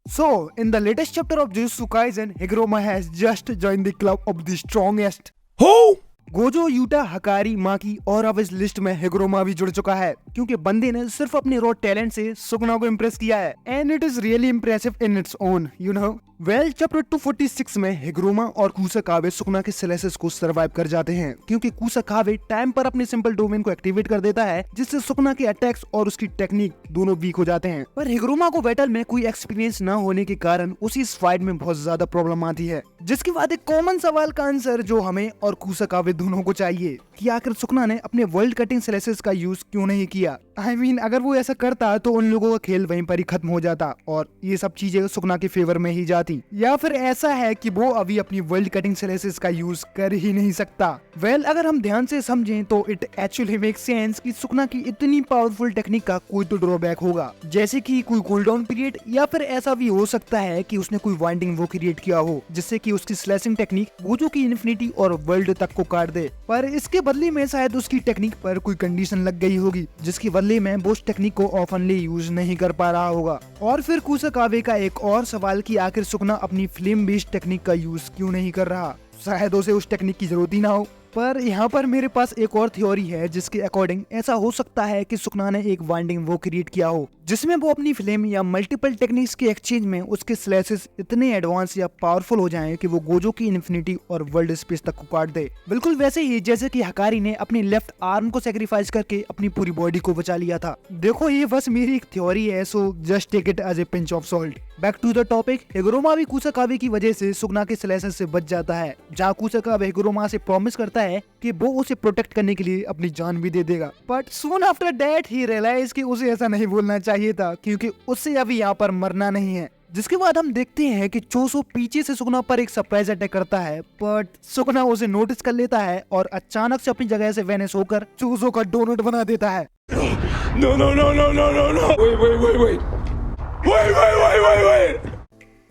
So, in the latest chapter of Jujutsu Kaisen, Higuruma has just joined the club of the strongest. Who? Gojo, Yuta, Hakari, Maki और अब इस list में हिगुरोमा भी जुड़ चुका है क्योंकि बंदे ने सिर्फ अपने रॉ टैलेंट से सुकुना को इम्प्रेस किया है and it is really impressive in its own, you know. Well, chapter 246 में हिगुरोमा और कुसाकावे सुकुना के स्लेसेस को सर्वाइव कर जाते हैं क्योंकि कुसाकावे टाइम पर अपने सिंपल डोमेन को एक्टिवेट कर देता है जिससे सुकुना के अटैक्स और उसकी टेक्निक दोनों वीक हो जाते हैं। पर हिगुरोमा को बैटल में कोई एक्सपीरियंस न होने के कारण उसी इस फाइट में बहुत ज्यादा प्रॉब्लम आती है, जिसके बाद एक कॉमन सवाल का आंसर जो हमें और कुसाकावे दोनों को चाहिए कि आखिर सुकुना ने अपने वर्ल्ड कटिंग स्लेसेस का यूज क्यों नहीं किया। I mean, अगर वो ऐसा करता तो उन लोगों का खेल वहीं पर ही खत्म हो जाता और ये सब चीजें सुकुना के फेवर में ही जाती, या फिर ऐसा है कि वो अभी अपनी वर्ल्ड कटिंग स्लेसेस का यूज कर ही नहीं सकता। वेल, अगर हम ध्यान से समझें तो इट एक्चुअली मेक सेंस कि सुकुना की इतनी पावरफुल टेक्निक का कोई तो ड्रॉबैक होगा, जैसे कि कोई कूल डाउन पीरियड, या फिर ऐसा भी हो सकता है कि उसने कोई वाइंडिंग वो क्रिएट किया हो जिससे कि उसकी स्लैशिंग टेक्निक गोजो की इन्फिनिटी और वर्ल्ड तक को काट दे। पर इसके बदले में शायद उसकी टेक्निक पर कोई कंडीशन लग गई होगी जिसके बदले में वो उस टेक्निक को ऑफनली यूज नहीं कर पा रहा होगा। और फिर कुसाकावे का एक और सवाल कि आखिर सुकुना अपनी फ्लेम बेस्ड टेक्निक का यूज क्यों नहीं कर रहा, शायद उसे उस टेक्निक की जरूरत ही ना हो। पर यहाँ पर मेरे पास एक और थ्योरी है जिसके अकॉर्डिंग ऐसा हो सकता है कि सुकुना ने एक वाइंडिंग वो क्रिएट किया हो जिसमें वो अपनी फ्लेम या मल्टीपल टेक्निक्स के एक्सचेंज में उसके स्लैशेस इतने एडवांस या पावरफुल हो जाएं कि वो गोजो की इन्फिनिटी और वर्ल्ड स्पेस तक को काट दे। बिल्कुल वैसे ही जैसे कि हकारी ने अपनी लेफ्ट आर्म को सेक्रीफाइस करके अपनी पूरी बॉडी को बचा लिया था। देखो, ये बस मेरी एक थ्योरी है, so just take it as a pinch of salt. Back to the topic, Higuruma भी कुसाकावे की वजह से सुकुना के स्लैशेस से बच जाता है, जहाँ कुसाकावे हिगुरोमा से प्रॉमिस करता है कि वो उसे प्रोटेक्ट करने के लिए अपनी जान भी दे देगा। But soon after that he realize कि उसे ऐसा नहीं बोलना चाहिए था क्योंकि उससे अभी यहाँ पर मरना नहीं है। जिसके बाद हम देखते हैं कि चोसो पीछे से सुकुना पर एक सरप्राइज अटैक करता है, बट सुकुना उसे नोटिस कर लेता है और अचानक से अपनी जगह से वेनिस होकर चोसो का डोनट बना देता है। No, no, no, no, no, no, no. Wait. Wait.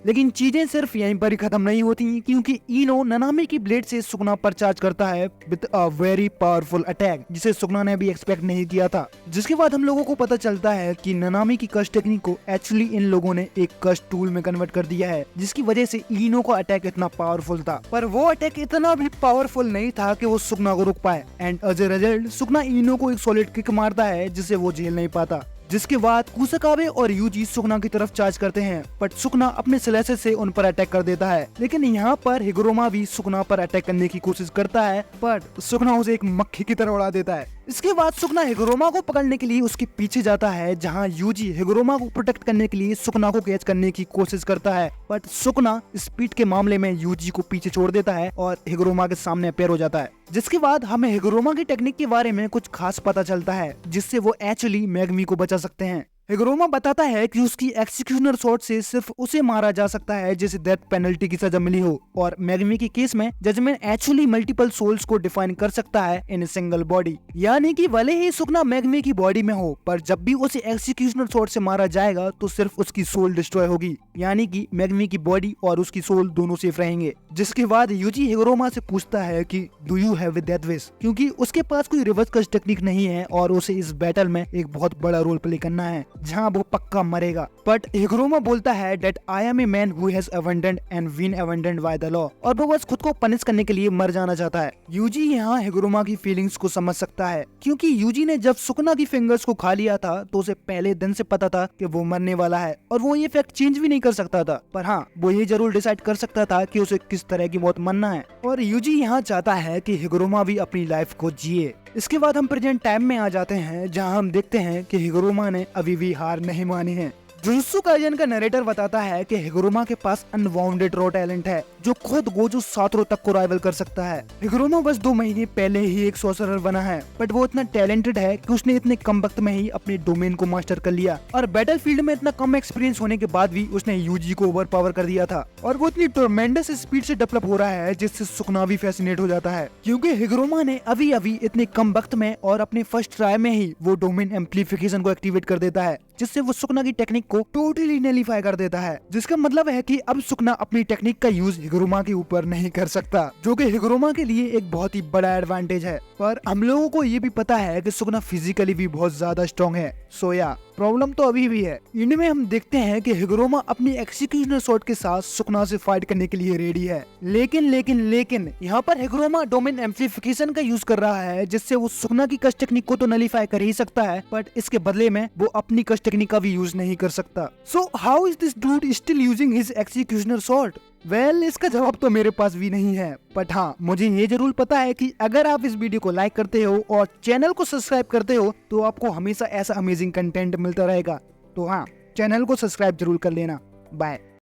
लेकिन चीजें सिर्फ यहीं पर ही खत्म नहीं होती क्योंकि इनो ननामी की ब्लेड से सुकुना पर चार्ज करता है with a very powerful attack जिसे सुकुना ने भी एक्सपेक्ट नहीं किया था। जिसके बाद हम लोगों को पता चलता है कि ननामी की कस्ट टेक्निक को एक्चुअली इन लोगों ने एक कस्ट टूल में कन्वर्ट कर दिया है, जिसकी वजह से इनो का अटैक इतना पावरफुल था। पर वो अटैक इतना भी पावरफुल नहीं था कि वो सुकुना को रोक पाए and as a result Sukuna Ino को एक सॉलिड किक मारता है जिसे वो झेल नहीं पाता। जिसके बाद कुसाकावे और यूजी सुकुना की तरफ चार्ज करते हैं, बट सुकुना अपने स्लेसेस से उन पर अटैक कर देता है। लेकिन यहाँ पर हिगुरोमा भी सुकुना पर अटैक करने की कोशिश करता है, बट सुकुना उसे एक मक्खी की तरह उड़ा देता है। इसके बाद सुकुना हिगुरोमा को पकड़ने के लिए उसके पीछे जाता है, जहाँ यूजी हिगुरोमा को प्रोटेक्ट करने के लिए सुकुना को कैच करने की कोशिश करता है, बट सुकुना स्पीड के मामले में यूजी को पीछे छोड़ देता है और हिगुरोमा के सामने अपेयर हो जाता है। जिसके बाद हमें हिगुरोमा की टेक्निक के बारे में कुछ खास पता चलता है जिससे वो एक्चुअली मैगमी को बचा सकते हैं। हिगुरोमा बताता है कि उसकी एक्सिक्यूशनर शॉट से सिर्फ उसे मारा जा सकता है जिसे डेथ पेनल्टी की सजा मिली हो, और मैगमी के केस में जजमेंट एक्चुअली मल्टीपल सोल्स को डिफाइन कर सकता है इन सिंगल बॉडी। यानी कि भले ही सुकुना मैगमी की बॉडी में हो, पर जब भी उसे एक्सिक्यूशनर शॉट से मारा जाएगा तो सिर्फ उसकी सोल डिस्ट्रॉय होगी, यानी कि मैगमी की बॉडी और उसकी सोल दोनों सेफ रहेंगे। जिसके बाद यूजी हिगुरोमा से पूछता है कि do you have death wish, क्योंकि उसके पास कोई रिवर्स कट टेक्निक नहीं है और उसे इस बैटल में एक बहुत बड़ा रोल प्ले करना है जहाँ वो पक्का मरेगा। बट हिगुरोमा बोलता है that I am a man who has abandoned and been abandoned by the law, और वो बस खुद को पनिश करने के लिए मर जाना चाहता है। यूजी यहाँ हिगुरोमा की फीलिंग्स को समझ सकता है क्योंकि यूजी ने जब सुकुना की फिंगर्स को खा लिया था तो उसे पहले दिन से पता था कि वो मरने वाला है और वो ये फैक्ट चेंज भी नहीं कर सकता था, पर हाँ वो ये जरूर डिसाइड कर सकता था कि उसे किस तरह की मौत मरना है। और यूजी यहाँ चाहता है कि हिगुरोमा भी अपनी लाइफ को जिए। इसके बाद हम प्रेजेंट टाइम में आ जाते हैं, जहां हम देखते हैं कि हिगुरोमा ने अभी भी हार नहीं मानी है। जुजुत्सु काइसेन का नरेटर बताता है कि हिगुरोमा के पास अनबाउंडेड रॉ टैलेंट है जो खुद गोजो सातोरू तक को राइवल कर सकता है। हिगुरोमा बस 2 महीने पहले ही एक सॉर्सरर बना है, बट वो इतना टैलेंटेड है कि उसने इतने कम वक्त में ही अपने डोमेन को मास्टर कर लिया, और बैटल फील्ड में इतना कम एक्सपीरियंस होने के बाद भी उसने यूजी को ओवर पावर कर दिया था, और वो इतनी ट्रमेंडस स्पीड से डेवलप हो रहा है जिससे सुकुना भी फैसिनेट हो जाता है क्योंकि हिगुरोमा ने अभी इतने कम वक्त में और अपने फर्स्ट ट्राई में ही वो डोमेन एम्प्लीफिकेशन को एक्टिवेट कर देता है, जिससे वो सुकुना की टेक्निक को टोटली नलीफाई कर देता है। जिसका मतलब है कि अब सुकुना अपनी टेक्निक का यूज हिगुरोमा के ऊपर नहीं कर सकता, जो कि हिगुरोमा के लिए एक बहुत ही बड़ा एडवांटेज है। पर हम लोगों को ये भी पता है कि सुकुना फिजिकली भी बहुत ज्यादा स्ट्रॉन्ग है। सो या प्रॉब्लम तो अभी भी है। इंड में हम देखते हैं कि हिगुरोमा अपनी एक्सिक्यूशनर स्वॉर्ड के साथ सुकुना से फाइट करने के लिए रेडी है, लेकिन यहाँ पर हिगुरोमा डोमेन एम्प्लीफिकेशन का यूज कर रहा है, जिससे वो सुकुना की कस्ट टेक्निक को तो नलीफाई कर ही सकता है, बट इसके बदले में वो अपनी कस्ट टेक्निक का भी यूज नहीं कर सकता। So how is this dude still using his executioner sword? Well, इसका जवाब तो मेरे पास भी नहीं है, बट हाँ, मुझे ये जरूर पता है कि अगर आप इस वीडियो को लाइक करते हो और चैनल को सब्सक्राइब करते हो तो आपको हमेशा ऐसा अमेजिंग कंटेंट मिलता रहेगा। तो हाँ, चैनल को सब्सक्राइब जरूर कर लेना। बाय।